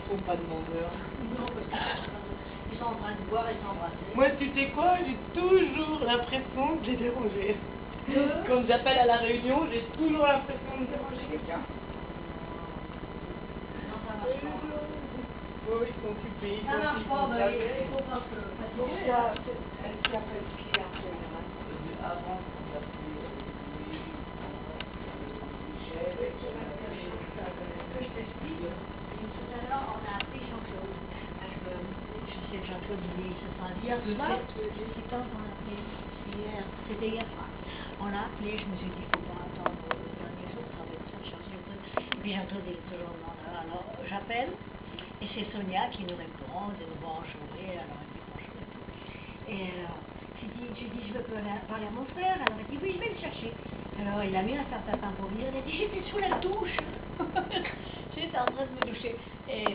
Faut pas de demandeurs. Non, parce qu'ils sont en train de boire et s'embrasser. Moi, tu sais quoi, j'ai toujours l'impression de les déranger. Quand j'appelle à la réunion, j'ai toujours l'impression de déranger quelqu'un. Non, ça marche pas. Oui, ils sont occupés. Ça marche pas, bah, il faut pas que... Pourquoi elle s'appelle qui en général? Avant, on s'appelait Michel, Que je t'explique, tout à l'heure, on a appelé Jean-Claude. Parce que je sais que Jean-Claude, il se sent hier soir. C'est quand on a appelé? Hier. C'était hier soir. On l'a appelé, je me suis dit, il ne faut pas attendre le dernier jour, ça va être ça, chercher le truc. Et puis Jean-Claude, il est toujours là. Alors, j'appelle, et c'est Sonia qui nous répond, de nous bonjour, alors elle dit bonjour et tout. Et alors, je dis, je veux parler à mon frère. Alors elle dit, oui, je vais le chercher. Alors il a mis un certain temps pour venir, il a dit, j'étais sous la douche. J'étais en train de me doucher. Et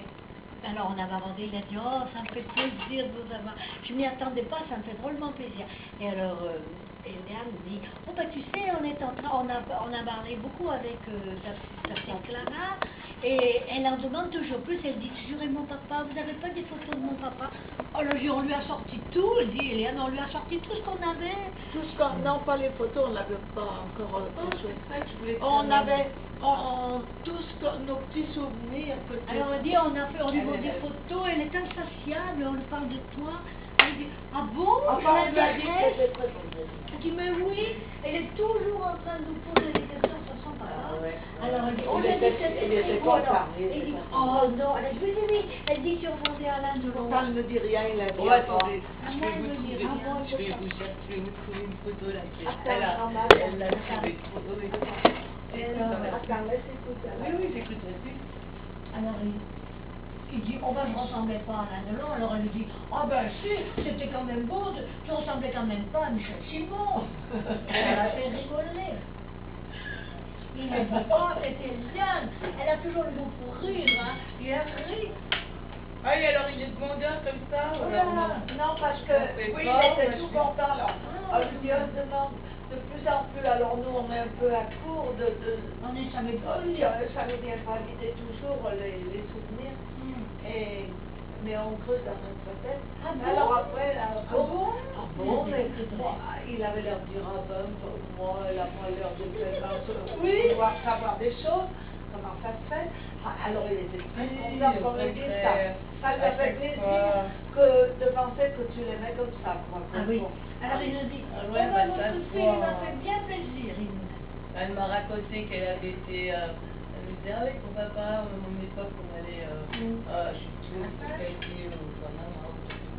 alors on avait avancé, il a dit, oh, ça me fait plaisir de vous avoir. Je m'y attendais pas, ça me fait drôlement plaisir. Et alors, Léa me dit, oh bah tu sais, on a parlé beaucoup avec ta petite Clara, et elle en demande toujours plus, elle dit, toujours, et mon papa, vous n'avez pas des photos de mon papa? Oh là, on lui a sorti tout, elle dit, Léane, on lui a sorti tout ce qu'on avait. Tout ce qu'on... Non, pas les photos, on n'avait pas encore quelque chose. On On avait nos petits souvenirs peut-être. Alors on dit, on a fait au niveau des photos, elle est insatiable, on lui parle de toi. Elle dit, ah bon, je Enfin, on lui a dit que l'intéresse. c'était très bon. Elle dit, mais oui, elle est toujours en train de nous poser des questions sur son papa. Alors elle dit, on lui a dit que c'était très beau. Alors, elle dit, oh non, elle a dit, oui, elle dit si on vendait Alain Delon. Ça ne me dit rien, il a dit. Bon, attendez, Ah, je moi, vais elle vous me dit, trouver, ah bon, je vais vous chercher, je vais vous trouver une photo là. Attends, Elle l'a trouvé trop. Oui, Attends, laisse écouter. oui, j'écoute aussi. Alors il dit, oh ben je ressemblais pas à Alain Delon. Alors elle lui dit, oh ben si, c'était quand même beau, tu ressemblais quand même pas à Michel Simon. Elle a fait rigoler. Il a dit, oh c'était bien. Elle a toujours le mot pour rire, hein. Il a ri. Ah, et alors il est demandeur comme ça? Oh là là, non, parce que, oui, il était tout content, alors. Alors, je lui dis, on se demande de plus en plus, alors nous, on est un peu à court de... On est jamais Oh, plus. ça ne vient pas guider toujours les souvenirs, mais on creuse dans notre tête. Ah bon? Alors après, là, Ah bon? Ah bon, mais moi, il avait l'air de dire, ah ben, moi, elle a pas l'air de vouloir savoir des choses, comment ça se fait. Ah, alors il était très content qu'on me dise ça. Ça lui a fait plaisir de penser que tu l'aimais comme ça, quoi. Ah oui. Alors il nous dit, Ah oh ouais, ben, bah, ça votre se fille voit. m'a fait bien plaisir. Il nous dit. Elle m'a raconté qu'elle avait été. Elle me disait, ah oui, ton papa, à mon époque, on allait. Je suis trop occupée au Panama.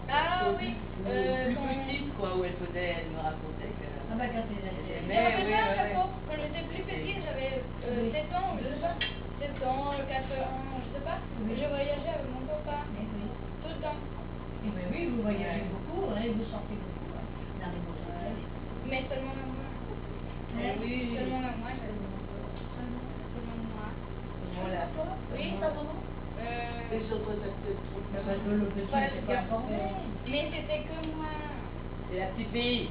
Ah oui, Plus petite, quoi, où elle me racontait que. Ah ben quand il a dit. Mais j'avais oui, fait un oui, chapeau. Quand j'étais plus petite, j'avais 7 ans, je sais pas. 7 ans, 4 ans, je sais pas. Et je voyageais avec mon papa. Mais oui. Tout le temps. Et ben oui, vous voyagez beaucoup, hein, vous sortez beaucoup hein, dans les mots de Mais seulement à moi. oui. Seulement à moi, j'avais mon papa. Seulement moi. Voilà. Oui. Les autres étaient trop... Le petit, c'est pas informé. Mais c'était que moi. C'est la petite fille.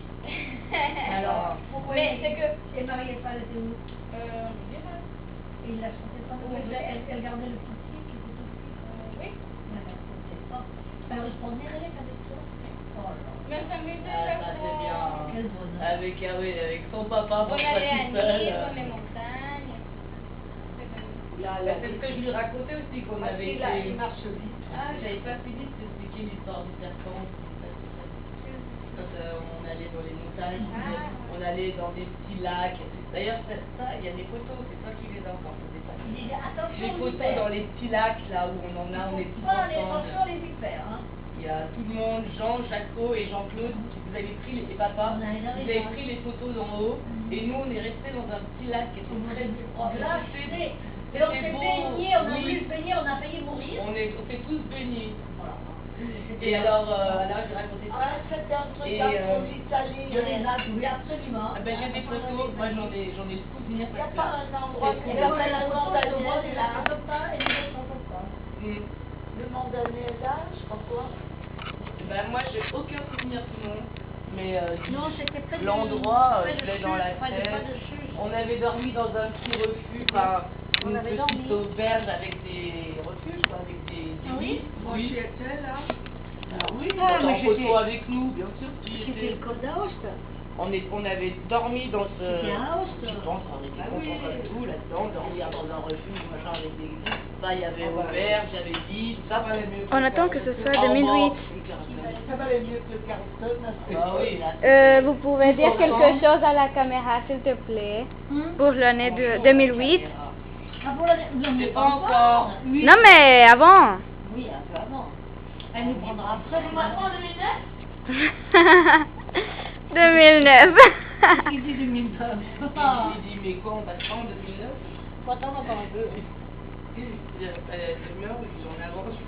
Alors, pourquoi Mais c'est que. Et Marie-Épaule était où? On dirait. Et il la sentait pas. Oui. Elle gardait le petit qui était tout petit. Oui. Mais elle ne sentait pas. Elle respondait avec toi. Oh là. Mais ça m'aidait Ah, la ça c'est bien. Quel bonheur. Avec, ah oui, avec son papa, On pour pas allait à tout seul. Nice, dans les montagnes. C'est ce que je lui racontais aussi, qu'on avait été. Il marche vite. Ah, j'avais pas fini de t'expliquer l'histoire du serpent. Quand on allait dans les montagnes, on allait dans des petits lacs. D'ailleurs, ça, il y a des photos, c'est toi qui les as encore. Il disait, attention Des aux photos vipères. dans les petits lacs, là où on en a, on est tous Pas les ensemble. attention les vipères, hein. Il y a tout le monde, Jean, Jaco et Jean-Claude, vous avez pris les papas, vous avez pris les photos d'en haut, et nous on est restés dans un petit lac qui était très propre. Glacé. Et on s'est baigné, on a voulu se baigner, on a failli mourir. On s'est tous baignés. Voilà. Et alors, j'ai raconté ça. Ah, c'était un truc Et, un peu italien. Il y a des lacs, oui, absolument. Ah ben, j'ai des photos, moi j'en ai le souvenir. Il n'y a pas un endroit qui Et s'appelle voilà, le on Montagnais, ne là. peut pas et les autres ne peuvent pas. Le Montagnais, là, je crois quoi. Ben, moi j'ai aucun souvenir du nom, mais Non, c'était près de l'endroit, près de je l'ai dans la Chute, tête. près de Chute. On avait dormi dans un petit refuge, enfin, On une avait petite dormi. auberge avec des refuges, quoi, avec des Ah oui, Moi, Oui. j'y étais, là. Oui, Ah, en mais photo j'étais- avec nous, bien sûr. C'était le col d'Aoste. On avait dormi dans ce... C'était un host. Je pense qu'on était Ah contents oui. comme tout, là-dedans, dormir dans un refuge, machin, avec des... Ça, il y avait Ah bah, auberge, il y avait lit, Ça ça. valait mieux On attend que ce soit Ah, 2008. bon, Ça valait mieux que le Carlton, là. Ah oui, là, Vous pouvez dire quelque chose à la caméra, s'il te plaît, pour l'année de 2008. Ah, pour l'année, non, mais C'est pas encore. Oui. Non, mais avant. Oui, un peu avant. Elle nous prendra après. Maintenant, en 2009 2009. Il dit 2009. Il dit, mais quoi, on passe pas en 2009? Faut attendre encore un peu. Les rumeurs, ils en avancent.